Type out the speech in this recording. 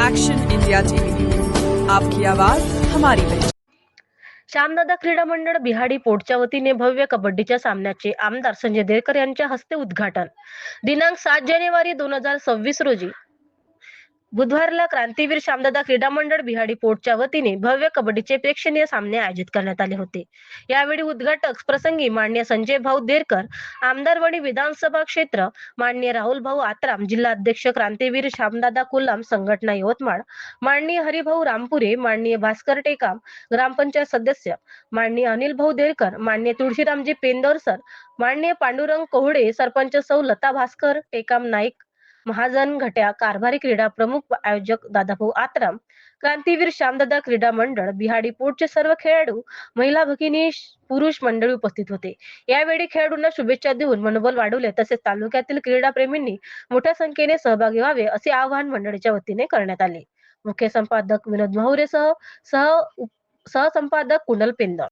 Action India TV news, आपकी आवाज हमारी पहचान। श्यामदादा क्रीडा मंडळ बिहाडी पोर्टच्या वतीने भव्य कबड्डीच्या सामन्याचे आमदार संजय देरकर यांच्या हस्ते उद्घाटन दिनांक 7 जानेवारी 2026 रोजी बुधवारला क्रांतीवीर श्यामदादा क्रीडा मंडळ बिहाडी पोर्टच्या वतीने भव्य कबड्डीचे प्रेक्षणीय सामने आयोजित करण्यात आले होते। यावेळी उद्घाटक प्रसंगी माननीय संजय भाऊ देरकर, आमदार वणी विधानसभा क्षेत्र, माननीय राहुल भाऊ आत्राम, जिल्हा अध्यक्ष क्रांतीवीर श्यामदादा कुलाम संघटना यवतमाळ, माननीय हरिभाऊ रामपुरे, माननीय भास्कर टेकाम, ग्रामपंचायत सदस्य, माननीय अनिल भाऊ देरकर, माननीय तुळशीरामजी पेंदोर सर, माननीय पांडुरंग कोहडे, सरपंच सौ लता भास्कर टेकाम नाईक, महाजन घट्या, कारभारी क्रीडा प्रमुख आयोजक दादाभाऊ आत्राम, क्रांतीवीर श्यामदादा क्रीडा मंडळ बिहाडी पोर्टचे सर्व खेळाडू, महिला भगिनी, पुरुष मंडळी उपस्थित होते। यावेळी खेळाडूंना शुभेच्छा देऊन मनोबल वाढवले तसेच तालुक्यातील क्रीडा प्रेमींनी मोठ्या संख्येने सहभागी व्हावे असे आवाहन मंडळाच्या वतीने करण्यात आले। मुख्य संपादक विनोद माहुरे सह संपादक कुणाल पेंदर।